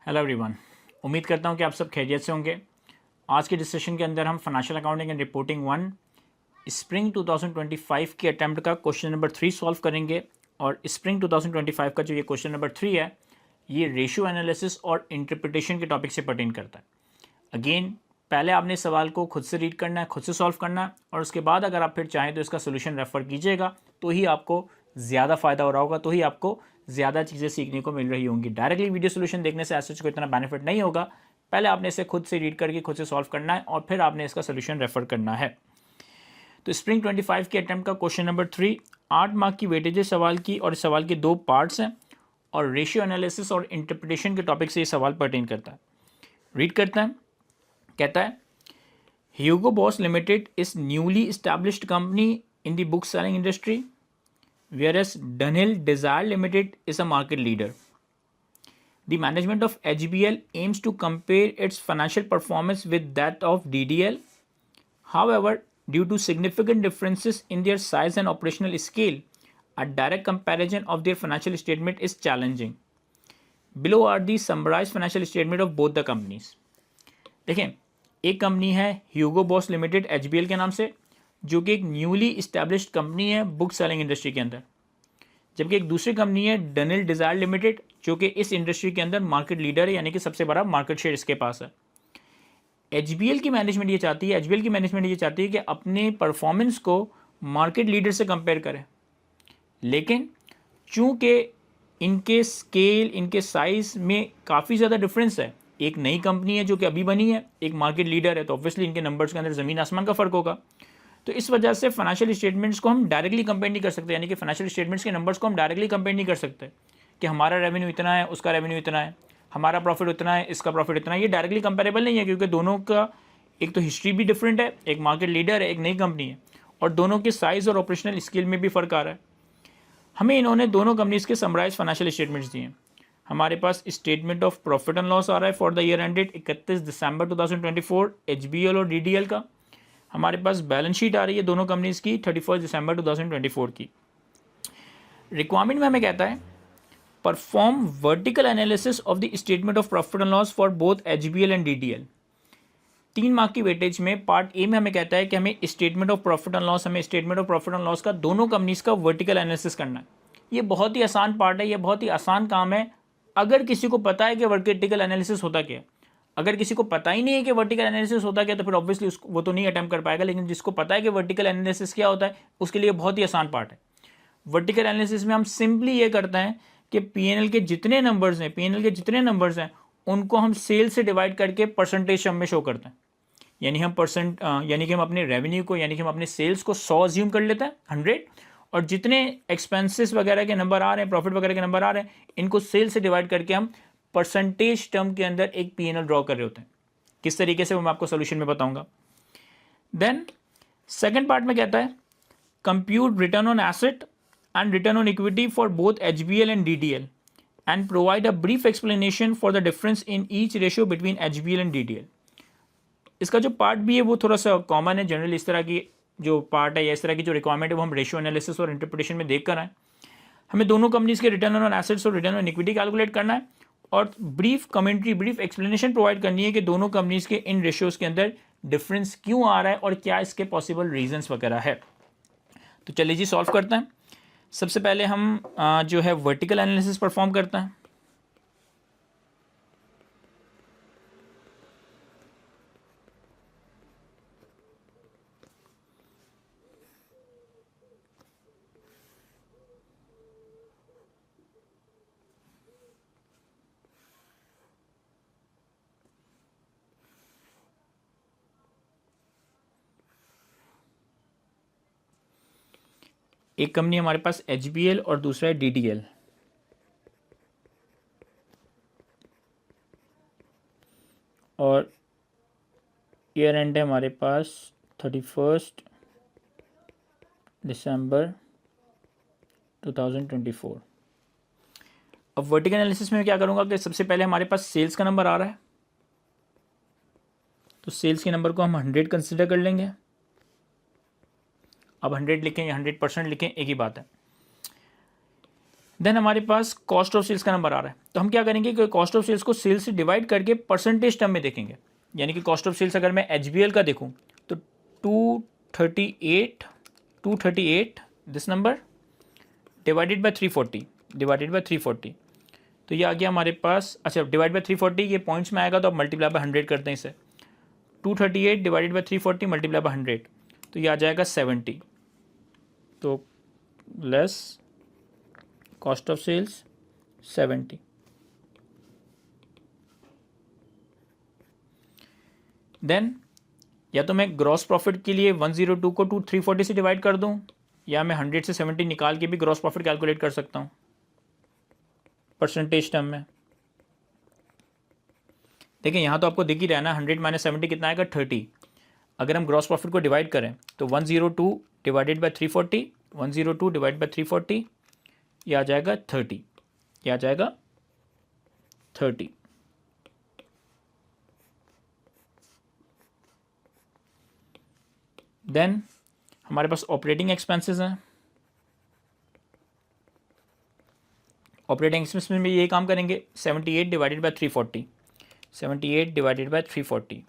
Hello everyone, उम्मीद करता हूँ कि आप सब खैरियत से होंगे। आज के डिस्कशन के अंदर हम financial accounting and reporting 1 spring 2025 के अटैम्प्ट का क्वेश्चन नंबर 3 सॉल्व करेंगे। और स्प्रिंग 2025 का जो ये क्वेश्चन नंबर 3 है, ये रेशियो एनालिसिस और इंटरप्रिटेशन के टॉपिक से पर्टेन करता है। अगेन, पहले आपने सवाल को खुद से रीड करना है, खुद से सॉल्व करना है, और उसके बाद अगर आप फिर चाहें तो इसका सोल्यूशन रेफर कीजिएगा, तो ही आपको ज़्यादा फ़ायदा हो रहा होगा, तो ही आपको ज़्यादा चीज़ें सीखने को मिल रही होंगी। डायरेक्टली वीडियो सोल्यूशन देखने से ऐसा कोई इतना बेनिफिट नहीं होगा। पहले आपने इसे खुद से रीड करके खुद से सॉल्व करना है और फिर आपने इसका सोल्यूशन रेफर करना है। तो स्प्रिंग 25 के अटैम्प्ट का क्वेश्चन नंबर 3 8 मार्क की वेटेज है सवाल की, और इस सवाल के 2 पार्ट्स हैं और रेशियो एनालिसिस और इंटरप्रिटेशन के टॉपिक से ये सवाल पर्टेन करता है। रीड करता है, कहता है Hugo Boss Limited is newly established company in the book selling industry, whereas Dunhill Desire Limited is a market leader. The management of HBL aims to compare its financial performance with that of DDL. However, due to significant differences in their size and operational scale, a direct comparison of their financial statement is challenging. Below are the summarized financial statement of both the companies. देखें, एक company है ह्यूगो boss limited HBL के नाम से, जो कि एक newly established company है बुक सेलिंग इंडस्ट्री के अंदर, जबकि एक दूसरी कंपनी है डनिल डिज़ायर लिमिटेड, जो कि इस इंडस्ट्री के अंदर मार्केट लीडर है, यानी कि सबसे बड़ा मार्केट शेयर इसके पास है। HBL की मैनेजमेंट ये चाहती है कि अपने परफॉर्मेंस को मार्केट लीडर से कंपेयर करें, लेकिन चूँकि इनके स्केल, इनके साइज़ में काफ़ी ज़्यादा डिफरेंस है, एक नई कंपनी है जो कि अभी बनी है, एक मार्केट लीडर है, तो ऑब्वियसली इनके नंबर्स के अंदर ज़मीन आसमान का फ़र्क होगा। तो इस वजह से फाइनेंशियल स्टेटमेंट्स को हम डायरेक्टली कंपेयर नहीं कर सकते, यानी कि फाइनेंशियल स्टेटमेंट्स के नंबर्स को हम डायरेक्टली कंपेयर नहीं कर सकते कि हमारा रेवेन्यू इतना है, उसका रेवेन्यू इतना है, हमारा प्रॉफिट उतना है, इसका प्रॉफिट इतना है। ये डायरेक्टली कंपेरेबल नहीं है, क्योंकि दोनों का एक तो हिस्ट्री भी डिफरेंट है, एक मार्केट लीडर है, एक नई कंपनी है, और दोनों के साइज़ और ऑपरेशनल स्केल में भी फ़र्क आ रहा है। हमें इन्होंने दोनों कंपनीज़ के समराइज फाइनेंशियल स्टेटमेंट्स दिए हैं। हमारे पास statement of profit and loss आ रहा है for the year ended 31 December 2024 HBL और DDL का। हमारे पास बैलेंस शीट आ रही है दोनों कंपनीज़ की 31 दिसंबर 2024 की। रिक्वायरमेंट में हमें कहता है perform vertical analysis of the statement of profit and loss for both HBL and DDL। 3 mark की वेटेज में पार्ट ए में हमें कहता है कि हमें statement of profit and loss का दोनों कंपनीज़ का वर्टिकल एनालिसिस करना है। ये बहुत ही आसान पार्ट है, ये बहुत ही आसान काम है अगर किसी को पता है कि वर्टिकल एनालिसिस होता क्या है। अगर किसी को पता ही नहीं है कि वर्टिकल एनालिसिस होता क्या, तो फिर ऑब्वियसली वो तो नहीं अटेम्प्ट कर पाएगा, लेकिन जिसको पता है कि वर्टिकल एनालिसिस क्या होता है, उसके लिए बहुत ही आसान पार्ट है। वर्टिकल एनालिसिस में हम सिंपली ये करते हैं कि पीएनएल के जितने नंबर्स हैं उनको हम सेल से डिवाइड करके परसेंटेज शम में शो करते हैं। यानी हम अपने रेवेन्यू को, यानी कि हम अपने सेल्स को 100 अज्यूम कर लेते हैं, 100, और जितने एक्सपेंसेस वगैरह के नंबर आ रहे हैं, प्रॉफिट वगैरह के नंबर आ रहे हैं, इनको सेल से डिवाइड करके हम परसेंटेज टर्म के अंदर एक पीएनएल ड्रॉ कर रहे होते हैं। किस तरीके से वो मैं आपको सोल्यूशन में बताऊंगा। देन सेकंड पार्ट में कहता है compute return on asset and return on equity for both HBL and DDL and provide a brief explanation for the difference in each ratio between HBL and DDL। इसका जो part भी है वो थोड़ा सा कॉमन है, जनरली इस तरह की जो पार्ट है या इस तरह की जो रिक्वायरमेंट है वो हम रेशियो एनालिसिस और इंटरप्रिटेशन में देख कर आए। हमें दोनों कंपनीज के रिटर्न ऑन एसेट्स और रिटर्न ऑन इक्विटी कैलकुलेट करना है, और brief commentary, brief explanation provide करनी है कि दोनों कंपनीज के इन रेशियोज़ के अंदर डिफरेंस क्यों आ रहा है और क्या इसके पॉसिबल रीजंस वगैरह है। तो चलिए जी सॉल्व करते हैं। सबसे पहले हम जो है वर्टिकल एनालिसिस परफॉर्म करते हैं। एक कंपनी हमारे पास HBL और दूसरा है DDL। और ईयर एंड है हमारे पास 31 दिसंबर 2024। अब वर्टिकल एनालिसिस में मैं क्या करूँगा कि सबसे पहले हमारे पास सेल्स का नंबर आ रहा है, तो सेल्स के नंबर को हम 100 कंसिडर कर लेंगे। अब 100 लिखें या 100% लिखें, एक ही बात है। देन हमारे पास कॉस्ट ऑफ सेल्स का नंबर आ रहा है, तो हम क्या करेंगे कि कॉस्ट ऑफ सेल्स को सेल्स से डिवाइड करके परसेंटेज टर्म में देखेंगे। यानी कि कॉस्ट ऑफ सेल्स अगर मैं HBL का देखूँ तो 238 दिस नंबर डिवाइडेड बाय 340 तो ये आ गया हमारे पास। अच्छा, डिवाइड बाय 340 ये पॉइंट्स में आएगा तो अब मल्टीप्लाई बाय 100 करते हैं इसे। 238 डिवाइडेड बाय 340 मल्टीप्लाई बाय 100 तो ये आ जाएगा 70। तो less cost of sales 70। Then या तो मैं ग्रॉस प्रॉफिट के लिए 102 को 340 से डिवाइड कर दूं, या मैं 100 से 70 निकाल के भी ग्रॉस प्रॉफिट कैलकुलेट कर सकता हूं परसेंटेज टर्म में। देखिए यहाँ तो आपको दिख ही रहा है ना, 100 माइनस 70 कितना आएगा 30। अगर हम ग्रॉस प्रॉफिट को डिवाइड करें तो 102 डिवाइडेड बाय 340, 102 डिवाइड बाय 340 ये आ जाएगा 30, ये आ जाएगा 30। देन हमारे पास ऑपरेटिंग एक्सपेंसेस हैं। ऑपरेटिंग एक्सपेंस में ये काम करेंगे 78 डिवाइडेड बाय 340, 78 डिवाइडेड बाय 340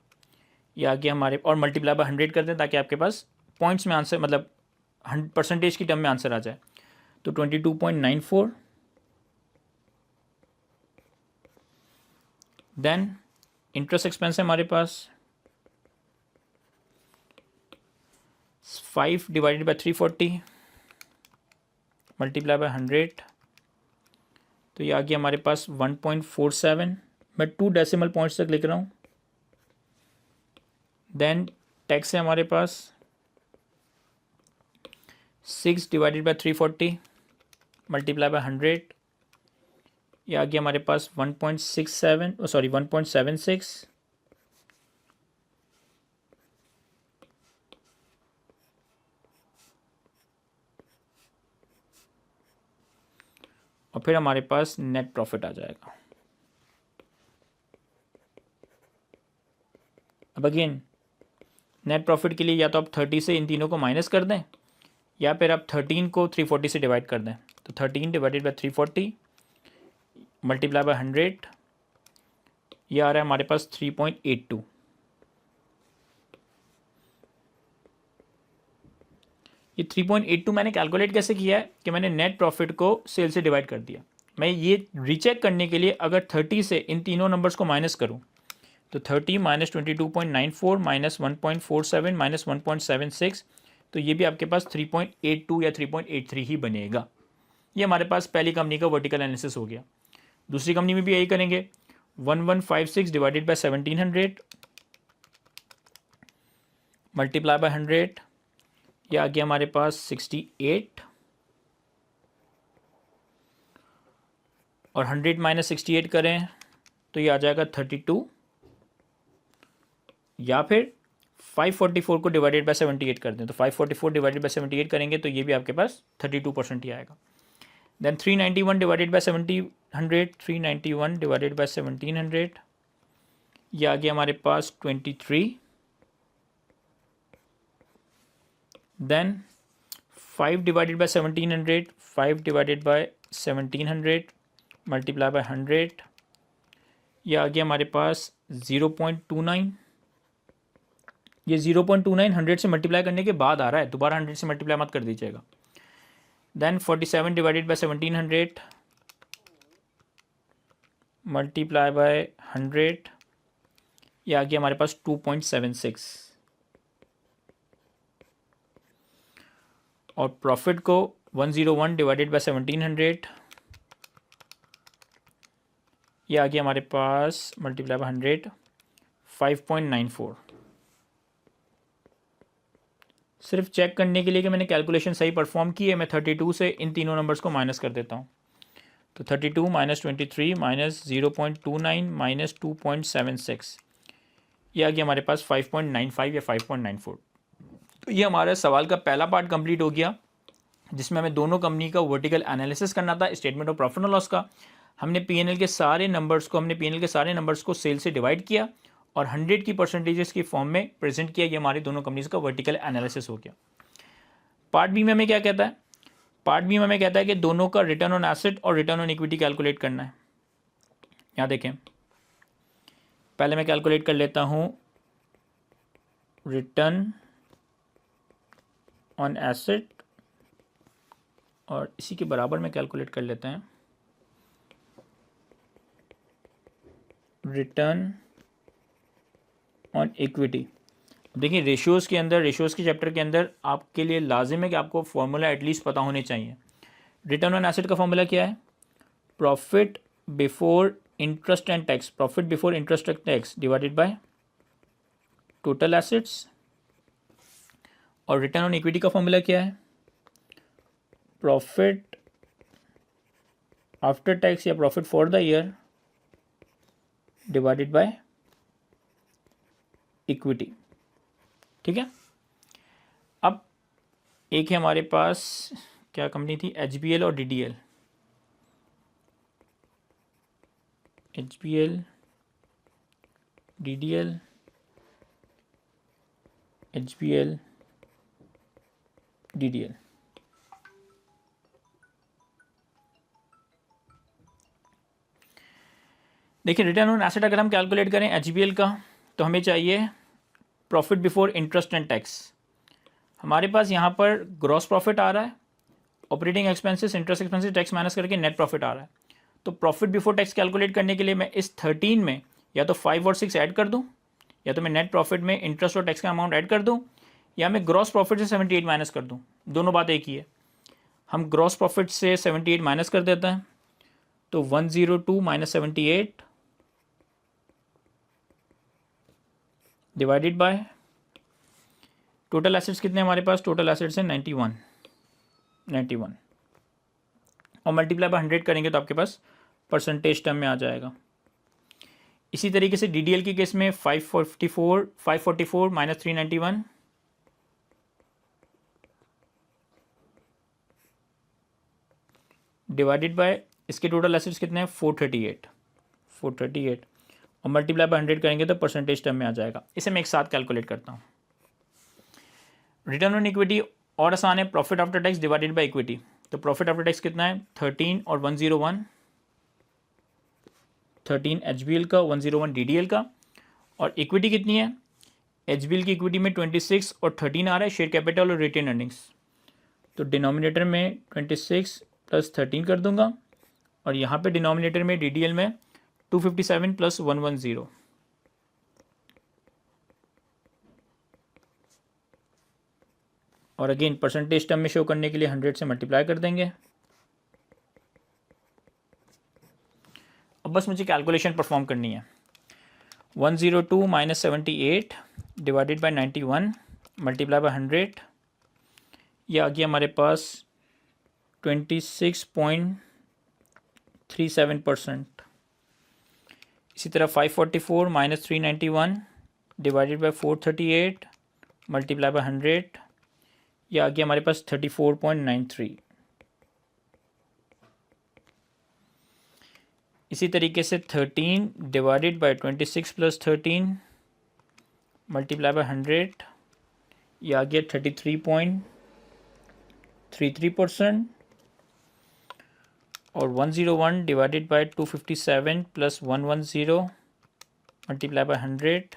ये आ गया हमारे, और मल्टीप्लाई बाय 100 करते हैं ताकि आपके पास पॉइंट्स में आंसर मतलब परसेंटेज की टर्म में आंसर आ जाए। तो 22.94। देन इंटरेस्ट एक्सपेंस है हमारे पास 5 डिवाइडेड बाय 340 मल्टीप्लाई बाय 100 तो ये आ गया हमारे पास 1.47। मैं 2 डेसिमल पॉइंट्स तक लिख रहा हूँ। देन टैक्स है हमारे पास 6 डिवाइडेड बाय 340 मल्टीप्लाई बाय 100 ये आ गया हमारे पास 1.76। और फिर हमारे पास नेट प्रॉफिट आ जाएगा। अब अगेन नेट प्रॉफिट के लिए या तो आप 30 से इन तीनों को माइनस कर दें, या फिर आप 13 को 340 से डिवाइड कर दें। तो 13 डिवाइडेड बाय 340 मल्टीप्लाई बाय 100 ये आ रहा है हमारे पास 3.82। ये 3.82 मैंने कैलकुलेट कैसे किया है कि मैंने नेट प्रॉफिट को सेल से डिवाइड कर दिया। मैं ये रीचेक करने के लिए अगर 30 से इन तीनों नंबर्स को माइनस करूं तो 30 माइनस 22.94 माइनस 1.47 माइनस 1.76 तो ये भी आपके पास 3.82 या 3.83 ही बनेगा। ये हमारे पास पहली कंपनी का वर्टिकल एनालिसिस हो गया। दूसरी कंपनी में भी यही करेंगे। 1156 डिवाइडेड बाय 1700 मल्टीप्लाई बाय 100 ये आ गया हमारे पास 68, और 100 माइनस 68 करें तो ये आ जाएगा 32, या फिर 544 को डिवाइडेड बाय 78 कर दें तो 544 डिवाइडेड बाय 78 करेंगे तो ये भी आपके पास 32% ही आएगा। Then 391 divided by 1700, 391 divided by 1700 ये आ गया हमारे पास 23। Then 5 divided by 1700, 5 divided by 1700 multiply by 100 ये आ गया हमारे पास 0.29। ये 0.29 100 से मल्टीप्लाई करने के बाद आ रहा है, दोबारा 100 से मल्टीप्लाई मत कर दीजिएगा। Then 47 divided by 1700 multiply by 100 ये आ गया हमारे पास 2.76। और प्रॉफिट को 101 डिवाइडेड बाय 1700 ये आ गया हमारे पास मल्टीप्लाई बाय 100 5.94। सिर्फ चेक करने के लिए कि मैंने कैलकुलेशन सही परफॉर्म की है, मैं 32 से इन तीनों नंबर्स को माइनस कर देता हूँ। तो 32 माइनस 23 माइनस 0.29 माइनस 2.76 ये आ गया हमारे पास 5.95 या 5.94। तो ये हमारे सवाल का पहला पार्ट कंप्लीट हो गया, जिसमें हमें दोनों कंपनी का वर्टिकल एनालिसिस करना था, statement of profit and loss का। हमने पीएनएल के सारे नंबर्स को सेल से डिवाइड किया और 100 की परसेंटेजेस की फॉर्म में प्रेजेंट किया। ये हमारी दोनों कंपनीज का वर्टिकल एनालिसिस हो गया। पार्ट बी में हमें क्या कहता है, पार्ट बी में हमें कहता है कि दोनों का रिटर्न ऑन एसेट और रिटर्न ऑन इक्विटी कैलकुलेट करना है। यहाँ देखें, पहले मैं कैलकुलेट कर लेता हूँ रिटर्न ऑन एसेट और इसी के बराबर में कैलकुलेट कर लेते हैं रिटर्न ऑन इक्विटी। देखिए रेशियोज़ के अंदर, रेशियोज़ के चैप्टर के अंदर आपके लिए लाजिम है कि आपको फॉर्मूला एटलीस्ट पता होने चाहिए। रिटर्न ऑन एसेट का फॉर्मूला क्या है? Profit before interest and tax, profit before interest and tax divided by total assets. और रिटर्न ऑन इक्विटी का फॉर्मूला क्या है? प्रॉफिट आफ्टर टैक्स या profit for the year divided by equity. ठीक है। अब एक है हमारे पास, क्या कंपनी थी? HBL और DDL। HBL, DDL, HBL, DDL। देखिए रिटर्न ऑन एसेट अगर हम कैलकुलेट करें HBL का तो हमें चाहिए profit before interest and tax. हमारे पास यहाँ पर ग्रॉस प्रॉफिट आ रहा है, operating expenses, interest expenses, tax minus करके नेट प्रॉफिट आ रहा है। तो प्रॉफिट बिफोर टैक्स कैलकुलेट करने के लिए मैं इस 13 में या तो 5 और 6 ऐड कर दूँ, या तो मैं नेट प्रॉफिट में इंटरेस्ट और टैक्स का अमाउंट ऐड कर दूँ, या मैं ग्रॉस प्रॉफिट से 78 माइनस कर दूँ। दोनों बात एक ही है। हम ग्रॉस प्रॉफिट से 78 माइनस कर देते हैं तो 102 minus 78 divided by total assets कितने हमारे पास? टोटल एसेट्स है 91 और मल्टीप्लाई बाय 100 करेंगे तो आपके पास परसेंटेज टर्म में आ जाएगा। इसी तरीके से DDL के केस में 544 माइनस 391 डिवाइडेड बाय इसके टोटल एसेट्स कितने हैं? 438 और मल्टीप्लाई बाय 100 करेंगे तो परसेंटेज टर्म में आ जाएगा। इसे मैं एक साथ कैलकुलेट करता हूँ। रिटर्न ऑन इक्विटी और आसान है, profit after tax divided by equity. तो प्रॉफिट आफ्टर टैक्स कितना है? 13 और 101, 13 HBL का, 101 DDL का। और इक्विटी कितनी है? HBL की इक्विटी में 26 और 13 आ रहा है, शेयर कैपिटल और रिटेन अर्निंग्स। तो डिनोमिनेटर में 26 प्लस 13 कर दूंगा और यहाँ पे डिनोमिनेटर में DDL में 257 प्लस 110। और अगेन परसेंटेज टर्म में शो करने के लिए 100 से मल्टीप्लाई कर देंगे। अब बस मुझे कैलकुलेशन परफॉर्म करनी है। 102 minus 78 divided by 91 multiply by 100, यह आ गया हमारे पास 26.37%। इसी तरह 544 minus 391 divided bye 438 multiply by 100, यह आ गया हमारे पास 34.93। इसी तरीके से 13 divided by 26 plus 13 multiply by 100, यह आ गया 33.33%। और 101 divided by 257 plus 110 multiply by 100,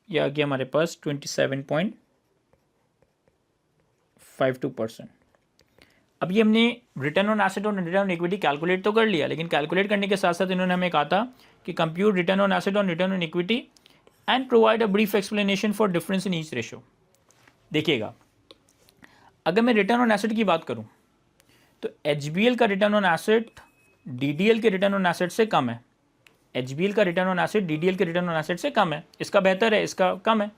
यह आ गया हमारे पास 27.52%। अब ये हमने रिटर्न ऑन एसेट और रिटर्न ऑन इक्विटी कैलकुलेट तो कर लिया, लेकिन कैलकुलेट करने के साथ साथ इन्होंने हमें कहा था कि कंप्यूट रिटर्न ऑन एसेट और return on equity and provide a brief explanation for difference in each ratio. देखिएगा, अगर मैं रिटर्न ऑन एसेट की बात करूं तो HBL का रिटर्न ऑन एसेट DDL के रिटर्न ऑन एसेट से कम है। HBL का रिटर्न ऑन एसेट DDL के रिटर्न ऑन एसेट से कम है। इसका बेहतर है, इसका कम है।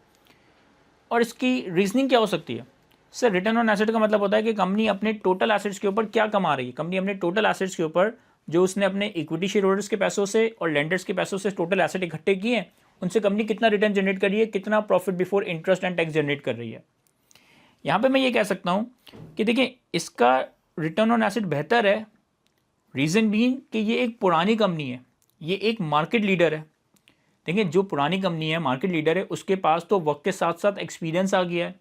और इसकी रीजनिंग क्या हो सकती है? सर, रिटर्न ऑन एसेट का मतलब होता है कि कंपनी अपने टोटल एसेट्स के ऊपर क्या कमा रही है। कंपनी अपने टोटल एसेट्स के ऊपर जो उसने अपने इक्विटी शेयर होल्डर्स के पैसों से और लेंडर्स के पैसों से टोटल एसेट इकट्ठे किए हैं, उनसे कंपनी कितना रिटर्न जनरेट कर रही है, कितना profit before interest and tax generate कर रही है। यहाँ पे मैं ये कह सकता हूँ कि देखिए, इसका रिटर्न ऑन एसेट बेहतर है। रीज़न बीइंग कि ये एक पुरानी कंपनी है, ये एक मार्केट लीडर है। देखिए, जो पुरानी कंपनी है, मार्केट लीडर है, उसके पास तो वक्त के साथ साथ एक्सपीरियंस आ गया है।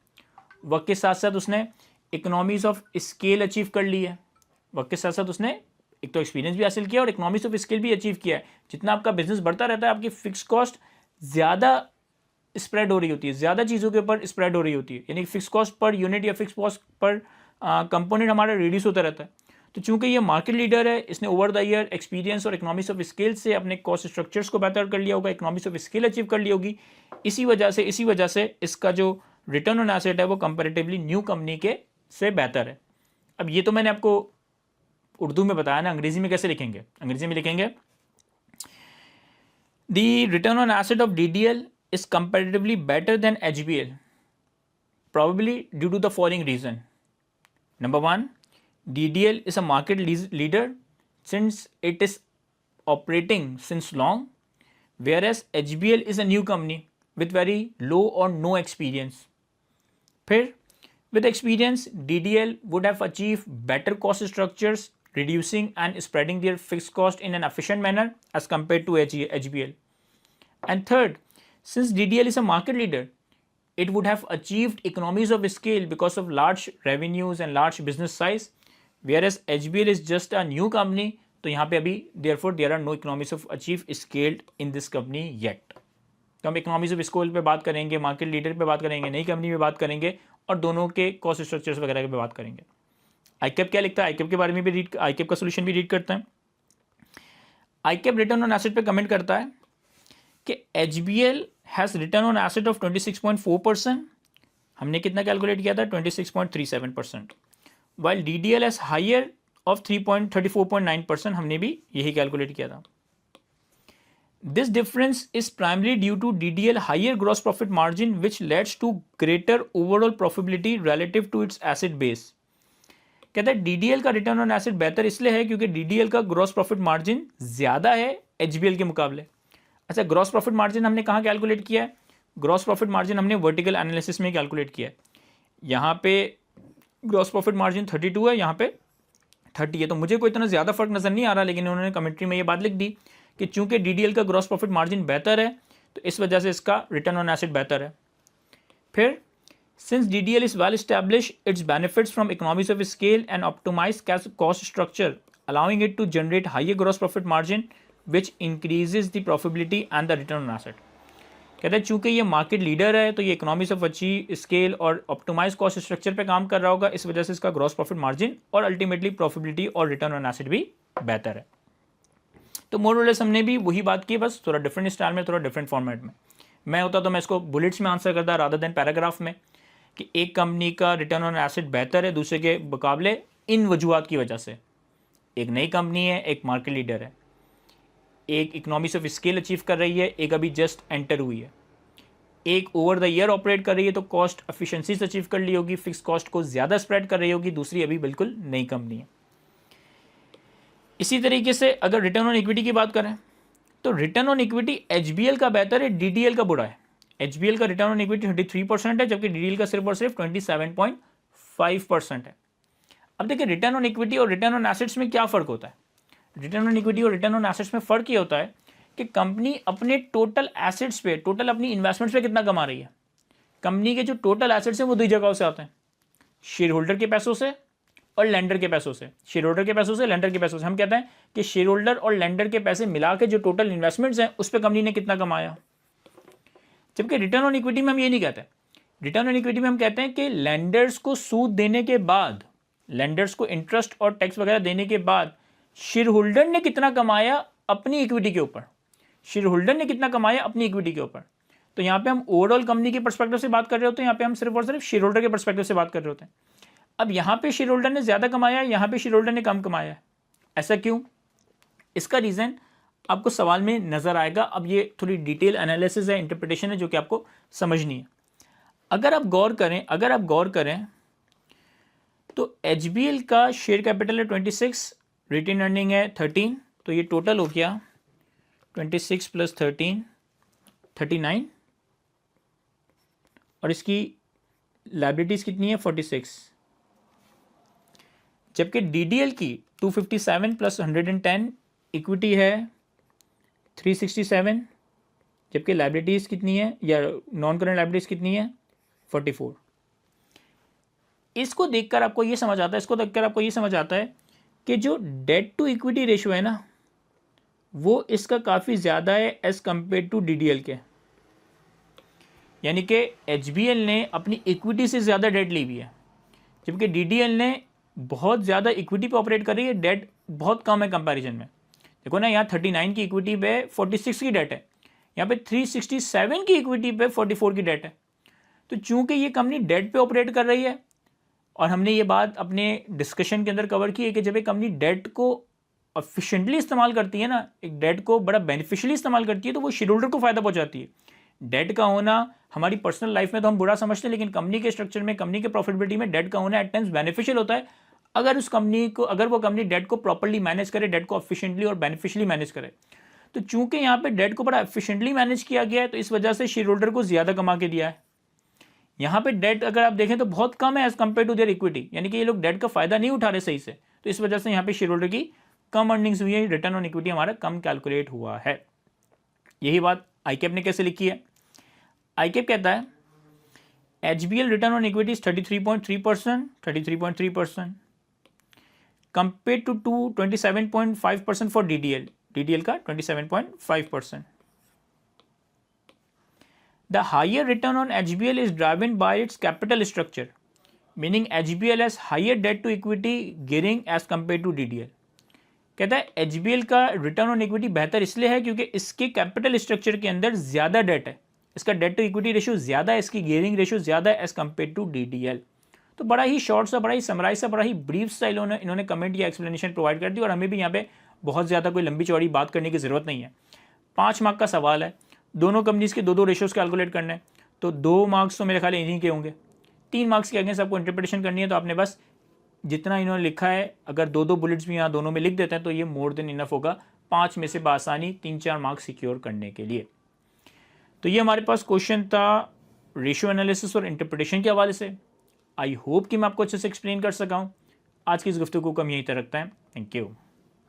वक्त के साथ साथ उसने इकोनॉमीज ऑफ स्केल अचीव कर ली है, वक्त के साथ साथ उसने एक तो एक्सपीरियंस भी हासिल किया और इकोनॉमीज ऑफ स्केल भी अचीव किया है। जितना आपका बिजनेस बढ़ता रहता है आपकी फिक्स कॉस्ट ज़्यादा स्प्रेड हो रही होती है, ज़्यादा चीज़ों के ऊपर स्प्रेड हो रही होती है, यानी फिक्स कॉस्ट पर यूनिट या फिक्स कॉस्ट पर कंपोनेंट हमारा रिड्यूस होता रहता है। तो चूंकि ये मार्केट लीडर है, इसने ओवर द ईयर एक्सपीरियंस और इकोनॉमिक्स ऑफ स्केल से अपने कॉस्ट स्ट्रक्चर्स को बेहतर कर लिया होगा, इकोनॉमिक्स ऑफ स्केल अचीव कर ली होगी। इसी वजह से इसका जो रिटर्न ऑन एसेट है वो कंपैरेटिवली न्यू कंपनी के से बेहतर है। अब ये तो मैंने आपको उर्दू में बताया ना, अंग्रेजी में कैसे लिखेंगे? अंग्रेजी में लिखेंगे the return on asset of DDL is comparatively better than HBL, probably due to the following reason. Number one, DDL is a market leader since it is operating since long, whereas HBL is a new company with very low or no experience. फिर with experience, DDL would have achieved better cost structures, reducing and spreading their fixed cost in an efficient manner as compared to HBL. And third, since DDL is a market leader, it would have achieved economies of scale because of large revenues and large business size, whereas HBL is just a new company. तो यहाँ पे अभी therefore there are no economies of achieved scale in this company yet. तो हम economies of scale पे बात करेंगे, market leader पे बात करेंगे, नई कंपनी पे बात करेंगे और दोनों के कॉस्ट स्ट्रक्चर्स वगैरह पे बात करेंगे। ICAP क्या लिखता है? ICAP के बारे में भी ICAP का सोल्यूशन भी रीड करते हैं। ICAP रिटर्न ऑन एसेट पे कमेंट करता है कि HBL has return on asset of 26.4%, हमने कितना कैलकुलेट किया था? 26.37%, while DDL has higher of 34.9%, हमने भी यही कैलकुलेट किया था। This difference is primary due to DDL higher gross profit margin which leads to greater overall profitability relative to its asset base. कहता है DDL का रिटर्न ऑन एसेट बेहतर इसलिए है क्योंकि DDL का ग्रॉस प्रॉफिट मार्जिन ज़्यादा है HBL के मुकाबले। अच्छा, ग्रॉस प्रॉफिट मार्जिन हमने कहाँ कैलकुलेट किया है? ग्रॉस प्रॉफिट मार्जिन हमने वर्टिकल एनालिसिस में कैलकुलेट किया है। यहाँ पे ग्रॉस प्रॉफिट मार्जिन 32 है, यहाँ पे 30 है, तो मुझे कोई इतना ज़्यादा फर्क नज़र नहीं आ रहा, लेकिन उन्होंने कमेंट्री में ये बात लिख दी कि चूंकि DDL का ग्रॉस प्रॉफिट मार्जिन बेहतर है तो इस वजह से इसका रिटर्न ऑन एसेट बेहतर है। फिर since DDL is well establish its benefits from economies of scale and optimise cost structure allowing it to generate higher gross profit margin which increases the profitability and the return on asset। कहते हैं चूंकि ये market leader है तो ये economics of achieve scale और optimise cost structure पे काम कर रहा होगा, इस वजह से इसका ग्रॉस प्रॉफिट मार्जिन और अल्टीमेटली प्रॉफिटेबिलिटी और रिटर्न ऑन एसेट भी बेहतर है। तो मोर और लेस हमने भी वही बात की, बस थोड़ा डिफरेंट स्टाइल में, थोड़ा डिफरेंट फॉर्मेट में। मैं होता तो मैं इसको बुलेट्स में आंसर करता रादर देन पैराग्राफ में, कि एक कंपनी का रिटर्न ऑन एसेट बेहतर है दूसरे के मुकाबले इन वजूहत की वजह से। एक नई कंपनी है, एक मार्केट लीडर है, एक इकोनॉमिक्स ऑफ स्केल अचीव कर रही है, एक अभी जस्ट एंटर हुई है, एक ओवर द ईयर ऑपरेट कर रही है तो कॉस्ट एफिशिएंसीज अचीव कर ली होगी, फिक्स कॉस्ट को ज़्यादा स्प्रेड कर रही होगी, दूसरी अभी बिल्कुल नई कंपनी है। इसी तरीके से अगर रिटर्न ऑन इक्विटी की बात करें तो रिटर्न ऑन इक्विटी HBL का बेहतर है, DDL का बुरा है। HBL का रिटर्न ऑन इक्विटी 33% है, जबकि DDL का सिर्फ और सिर्फ 27.5% है। अब देखिए रिटर्न ऑन इक्विटी और रिटर्न ऑन एसेट्स में क्या फ़र्क होता है? रिटर्न ऑन इक्विटी और रिटर्न ऑन एसेट्स में फ़र्क ये होता है कि कंपनी अपने टोटल एसेट्स पे, टोटल अपनी इन्वेस्टमेंट्स पे कितना कमा रही है। कंपनी के जो टोटल एसेट्स हैं वो दो जगहों से आते हैं, शेयर होल्डर के पैसों से और लेंडर के पैसों से। शेयर होल्डर के पैसों से, लेंडर के पैसों से। हम कहते हैं कि शेयर होल्डर और लेंडर के पैसे मिला के जो टोटल इन्वेस्टमेंट्स हैं उस पर कंपनी ने कितना कमाया। जबकि रिटर्न ऑन इक्विटी में हम ये नहीं कहते। रिटर्न ऑन इक्विटी में हम कहते हैं कि लेंडर्स को सूद देने के बाद, लेंडर्स को इंटरेस्ट और टैक्स वगैरह देने के बाद शेयर होल्डर ने कितना कमाया अपनी इक्विटी के ऊपर, शेयर होल्डर ने कितना कमाया अपनी इक्विटी के ऊपर। तो यहाँ पे हम ओवरऑल कंपनी के पर्सपेक्टिव से बात कर रहे होते हैं, यहाँ पे हम सिर्फ और सिर्फ शेयर होल्डर के पर्सपेक्टिव से बात कर रहे होते हैं। अब यहाँ पे शेयर होल्डर ने ज़्यादा कमाया है, यहाँ पे शेयर होल्डर ने कम कमाया है। ऐसा क्यों? इसका रीज़न आपको सवाल में नज़र आएगा। अब ये थोड़ी डिटेल एनालिसिस है, इंटरप्रिटेशन है, जो कि आपको समझनी है। अगर आप गौर करें तो HBL का शेयर कैपिटल है 26, रिटेन अर्निंग है 13, तो ये टोटल हो गया 26 + 13 39, और इसकी लायबिलिटीज़ कितनी है 46। जबकि DDL की 257 + 110, इक्विटी है 367, जबकि लायबिलिटीज़ कितनी है या नॉन करंट लायबिलिटीज़ कितनी है 44। इसको देखकर आपको ये समझ आता है कि जो डेट टू इक्विटी रेशियो है ना, वो इसका काफ़ी ज़्यादा है एज़ कम्पेयर टू DDL के। यानी कि HBL ने अपनी इक्विटी से ज़्यादा डेट ली हुई है, जबकि DDL ने बहुत ज़्यादा इक्विटी पे ऑपरेट कर रही है, डेट बहुत कम है कंपैरिजन में। देखो ना, यहाँ 39 की इक्विटी पे 46 की डेट है, यहाँ पे 367 की इक्विटी पे 44 की डेट है। तो चूंकि ये कंपनी डेट पे ऑपरेट कर रही है, और हमने ये बात अपने डिस्कशन के अंदर कवर की है कि जब एक कंपनी डेट को एफिशिएंटली इस्तेमाल करती है ना, एक डेट को बड़ा बेनिफिशियली इस्तेमाल करती है, तो वो शेयर होल्डर को फ़ायदा पहुंचाती है। डेट का होना हमारी पर्सनल लाइफ में तो हम बुरा समझते हैं, लेकिन कंपनी के स्ट्रक्चर में, कंपनी के प्रॉफिटेबिलिटी में डेट का होना एट टाइम्स बेनिफिशियल होता है, अगर वो कंपनी डेट को प्रॉपर्ली मैनेज करे, डेट को एफिशिएंटली और बेनिफिशियली मैनेज करे। तो चूंकि यहाँ पे डेट को बड़ा एफिशिएंटली मैनेज किया गया है, तो इस वजह से शेयर होल्डर को ज़्यादा कमा के दिया है। यहाँ पे डेट अगर आप देखें तो बहुत कम है as compare to their equity, यानी कि ये लोग डेट का फायदा नहीं उठा रहे सही से, तो इस वजह से यहाँ पे शेयर होल्डर की कम अर्निंग्स हुई है, रिटर्न ऑन इक्विटी हमारा कम कैलकुलेट हुआ है। यही बात ICAP ने कैसे लिखी है। ICAP कहता है HBL return on equity 33.3% compare to 27.5% for DDL का 27.5%। The higher return on HBL is driven by its capital structure, meaning HBL has higher debt to equity gearing as compared to DDL। कहता है HBL का return on equity बेहतर इसलिए है क्योंकि इसके capital structure के अंदर ज़्यादा डेट है, इसका डेट टू इक्विटी रेशियो ज़्यादा है, इसकी गियरिंग रेशियो ज़्यादा है एज कम्पेयर टू DDL। तो बड़ा ही शॉर्ट सा, बड़ा ही समराइज सा, बड़ा ही ब्रीफ सा इन्होंने कमेंट या एक्सप्लेनेशन प्रोवाइड कर दी, और हमें भी यहाँ पे बहुत ज़्यादा कोई लंबी चौड़ी बात करने की ज़रूरत नहीं है। 5 मार्क का सवाल है, दोनों कंपनीज़ के 2 रेशियोज़ कैलकुलेट करने हैं, तो 2 मार्क्स तो मेरे ख्याल इन्हीं के होंगे। 3 मार्क्स के अगेंस्ट आपको इंटरप्रिटेशन करनी है, तो आपने बस जितना इन्होंने लिखा है अगर 2 बुलेट्स भी यहाँ दोनों में लिख देते हैं तो ये मोर देन इनफ होगा 5 में से बआसानी 3-4 मार्क्स सिक्योर करने के लिए। तो ये हमारे पास क्वेश्चन था रेशियो एनालिसिस और इंटरप्रिटेशन के हवाले से। आई होप कि मैं आपको अच्छे से एक्सप्लेन कर सका हूँ। आज की इस गुफ्तगू को हम यहीं तक रखते हैं। Thank you.